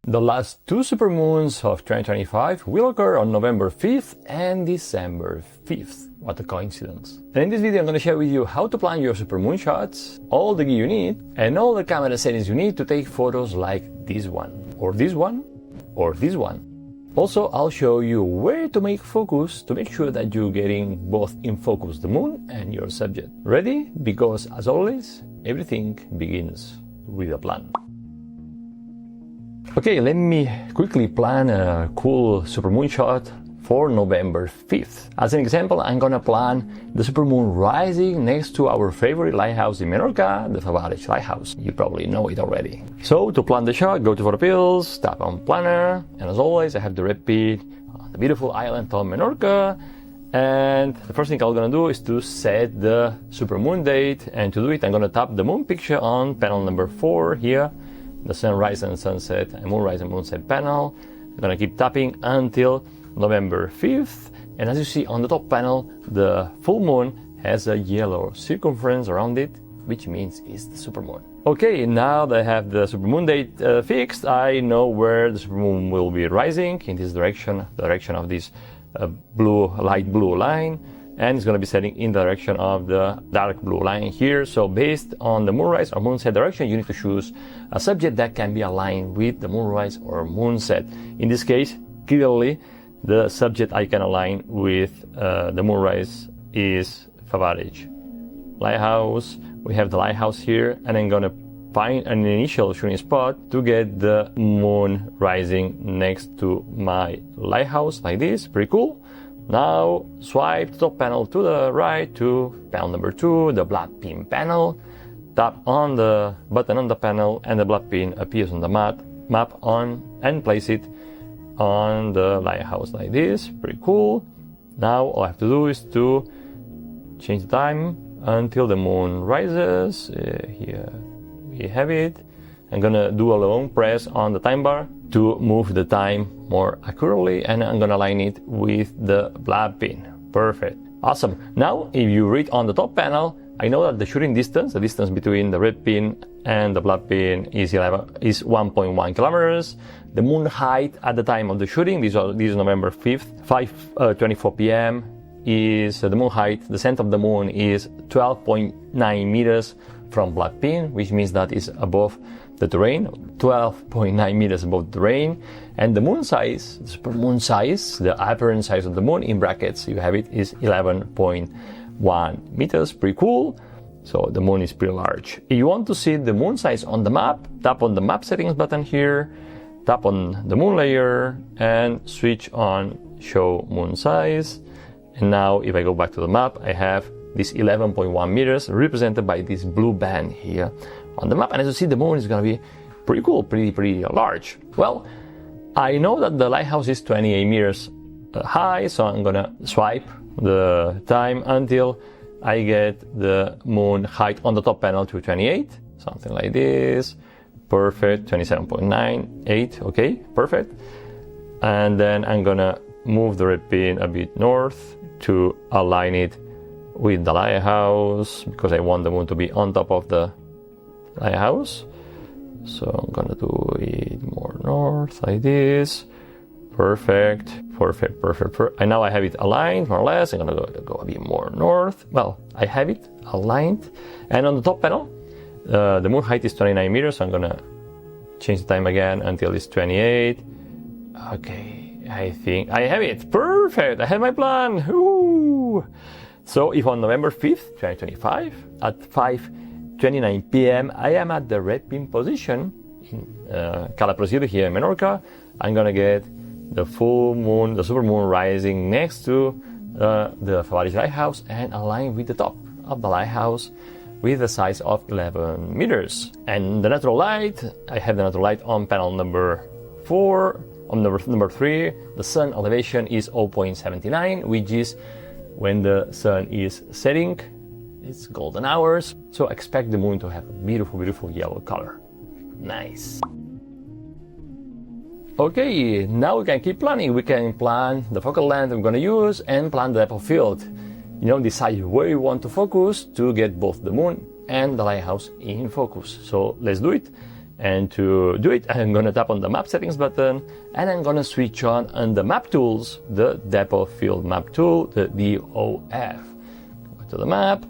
The last two supermoons of 2025 will occur on November 5th and December 5th. What a coincidence. And in this video I'm going to share with you how to plan your supermoon shots, all the gear you need, and all the camera settings you need to take photos like this one, or this one, or this one. Also, I'll show you where to make focus to make sure that you're getting both in focus the moon and your subject. Ready? Because as always, everything begins with a plan. Okay, let me quickly plan a cool supermoon shot for November 5th. As an example, I'm gonna plan the supermoon rising next to our favorite lighthouse in Menorca, the Favarage lighthouse. You probably know it already. So to plan the shot, go to PhotoPills, tap on Planner, and as always, I have the red pin on the beautiful island of Menorca. And the first thing I'm gonna do is to set the supermoon date, and to do it, I'm gonna tap the moon picture on panel number 4 here, the sunrise and sunset and moonrise and moonset panel. I'm gonna keep tapping until November 5th, and as you see on the top panel, the full moon has a yellow circumference around it, which means it's the supermoon. Okay, now that I have the supermoon date fixed, I know where the supermoon will be rising, in this direction, the direction of this light blue line, and it's going to be setting in the direction of the dark blue line here. So based on the moonrise or moonset direction, you need to choose a subject that can be aligned with the moonrise or moonset. In this case, clearly, the subject I can align with the moonrise is Favarage lighthouse. We have the lighthouse here, and I'm gonna find an initial shooting spot to get the moon rising next to my lighthouse like this. Pretty cool. Now swipe the top panel to the right to panel number 2, the black pin panel. Tap on the button on the panel, and the black pin appears on the map on, and place it on the lighthouse like this. Pretty cool. Now all I have to do is to change the time until the moon rises. Here we have it. I'm gonna do a long press on the time bar to move the time more accurately, and I'm gonna align it with the black pin. Perfect. Awesome. Now if you read on the top panel, I know that the shooting distance, the distance between the red pin and the black pin is 1.1 kilometers. The moon height at the time of the shooting, this is November 5th, 5:24 p.m. is the moon height. The center of the moon is 12.9 meters from black pin, which means that is above the terrain, 12.9 meters above the terrain. And the moon size, the supermoon size, the apparent size of the moon in brackets, you have it, is 11.1 meters. Pretty cool. So the moon is pretty large. If you want to see the moon size on the map, tap on the map settings button here, tap on the moon layer, and switch on show moon size. And now if I go back to the map, I have this 11.1 meters represented by this blue band here on the map. And as you see, the moon is going to be pretty cool, pretty large. Well, I know that the lighthouse is 28 meters high, so I'm going to swipe the time until I get the moon height on the top panel to 28, something like this. Perfect. 27.98. Okay, perfect. And then I'm gonna move the red pin a bit north to align it with the lighthouse, because I want the moon to be on top of the lighthouse. So I'm gonna do it more north like this. Perfect. And now I have it aligned more or less. I'm gonna go a bit more north. Well, I have it aligned. And on the top panel, the moon height is 29 meters. So I'm gonna change the time again until it's 28. Okay, I think I have it. Perfect. I have my plan. Ooh. So if on November 5th, 2025, at 5:29 p.m., I am at the red pin position in Cala Presidio here in Menorca, I'm gonna get the full moon, the supermoon rising next to the Favarage lighthouse and align with the top of the lighthouse with a size of 11 meters. And the natural light, I have the natural light on panel number 4. On number 3, the sun elevation is 0.79, which is when the sun is setting. It's golden hours, so expect the moon to have a beautiful yellow color. Nice. Okay, now we can keep planning. We can plan the focal length we're going to use and plan the depth of field. Decide where you want to focus to get both the moon and the lighthouse in focus. So let's do it. And to do it, I'm going to tap on the map settings button, and I'm going to switch on the map tools, the depth of field map tool, the DOF. Go to the map.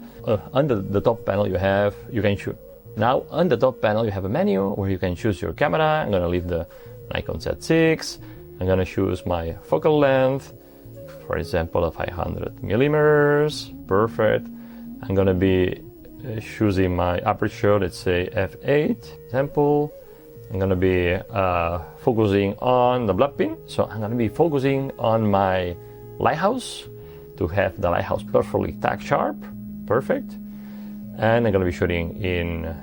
Under the top panel you can choose. Now on the top panel you have a menu where you can choose your camera. I'm going to leave the Nikon Z6. I'm going to choose my focal length, for example, 500 millimeters. Perfect. I'm going to be choosing my aperture, let's say f8 example. I'm going to be focusing on the blood pin, so I'm going to be focusing on my lighthouse to have the lighthouse perfectly tack sharp. Perfect. And I'm going to be shooting in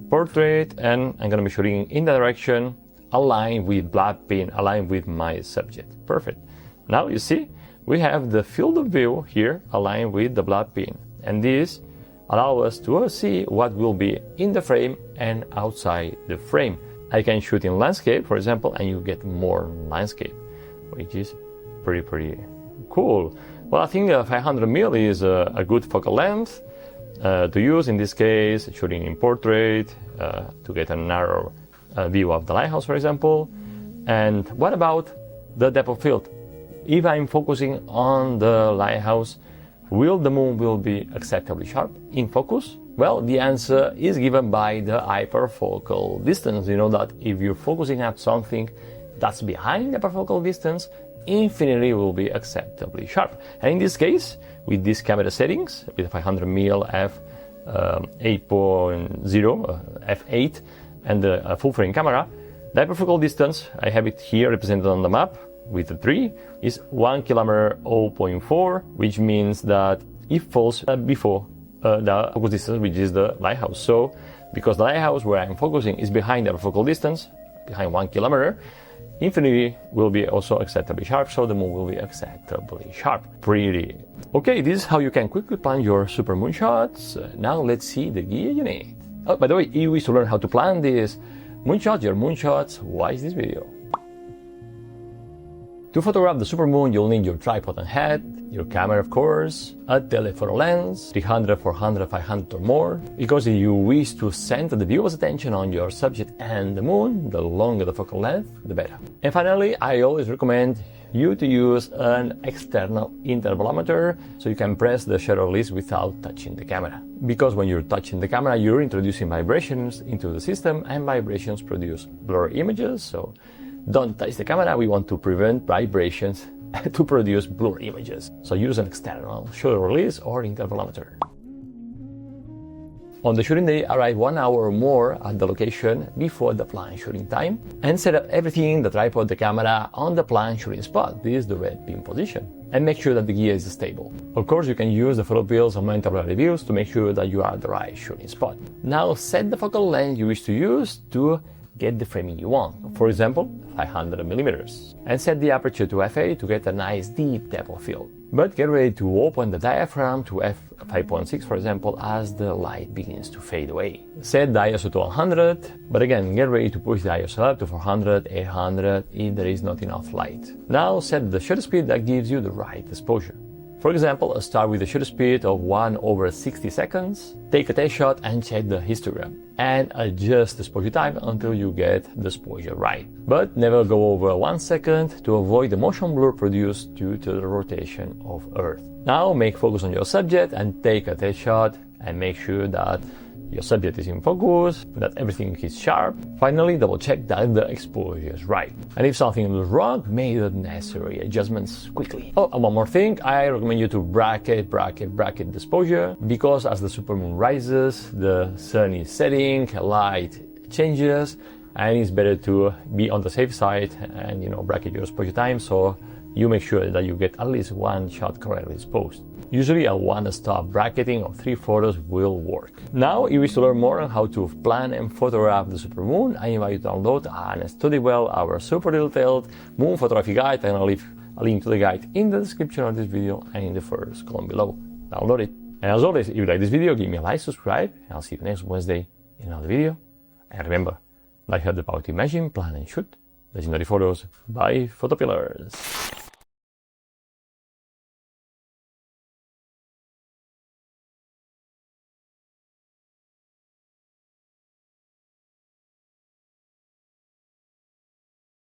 portrait, and I'm going to be shooting in the direction aligned with blood pin, aligned with my subject. Perfect. Now you see we have the field of view here aligned with the blood pin, and this allows us to see what will be in the frame and outside the frame. I can shoot in landscape, for example, and you get more landscape, which is pretty cool. Well, I think 500 mil is a good focal length to use in this case, shooting in portrait to get a narrow view of the lighthouse, for example. And what about the depth of field? If I'm focusing on the lighthouse, will the moon be acceptably sharp in focus? Well, the answer is given by the hyperfocal distance. You know that if you're focusing at something that's behind the hyperfocal distance, infinity will be acceptably sharp. And in this case, with these camera settings, with 500 mm f 8.0 f8 and the full frame camera, the hyperfocal distance, I have it here represented on the map with the 3, is 1 km 0.4, which means that it falls before the focus distance, which is the lighthouse. So, because the lighthouse where I'm focusing is behind the hyperfocal distance, behind 1 kilometer, infinity will be also acceptably sharp, so the moon will be acceptably sharp. Pretty. Okay, this is how you can quickly plan your supermoon shots. Now let's see the gear you need. Oh, by the way, if you wish to learn how to plan these moonshots, your moonshots, watch this video. To photograph the supermoon, you'll need your tripod and head, your camera of course, a telephoto lens, 300, 400, 500 or more, because if you wish to center the viewer's attention on your subject and the moon, the longer the focal length, the better. And finally, I always recommend you to use an external intervalometer so you can press the shutter release without touching the camera. Because when you're touching the camera, you're introducing vibrations into the system, and vibrations produce blurry images, so don't touch the camera. We want to prevent vibrations to produce blurry images. So use an external shutter release or intervalometer. On the shooting day, arrive 1 hour or more at the location before the planned shooting time and set up everything, the tripod, the camera, on the planned shooting spot. This is the red pin position. And make sure that the gear is stable. Of course, you can use the PhotoPills augmented reality views to make sure that you are at the right shooting spot. Now set the focal length you wish to use to get the framing you want. For example, 500 millimeters. And set the aperture to f8 to get a nice deep depth of field. But get ready to open the diaphragm to f5.6, for example, as the light begins to fade away. Set the ISO to 100, but again, get ready to push the ISO up to 400, 800 if there is not enough light. Now set the shutter speed that gives you the right exposure. For example, start with a shutter speed of 1/60 seconds, take a test shot and check the histogram, and adjust the exposure time until you get the exposure right. But never go over 1 second to avoid the motion blur produced due to the rotation of Earth. Now make focus on your subject and take a test shot and make sure that your subject is in focus, that everything is sharp. Finally, double check that the exposure is right. And if something was wrong, make the necessary adjustments quickly. Oh, and one more thing, I recommend you to bracket the exposure, because as the supermoon rises, the sun is setting, light changes, and it's better to be on the safe side and bracket your exposure time so you make sure that you get at least one shot correctly exposed. Usually a one-stop bracketing of 3 photos will work. Now, if you wish to learn more on how to plan and photograph the supermoon, I invite you to download and study well our super detailed moon photography guide, and I'll leave a link to the guide in the description of this video and in the first column below. Download it. And as always, if you like this video, give me a like, subscribe, and I'll see you next Wednesday in another video. And remember, life has the power to imagine, plan and shoot legendary photos by PhotoPills.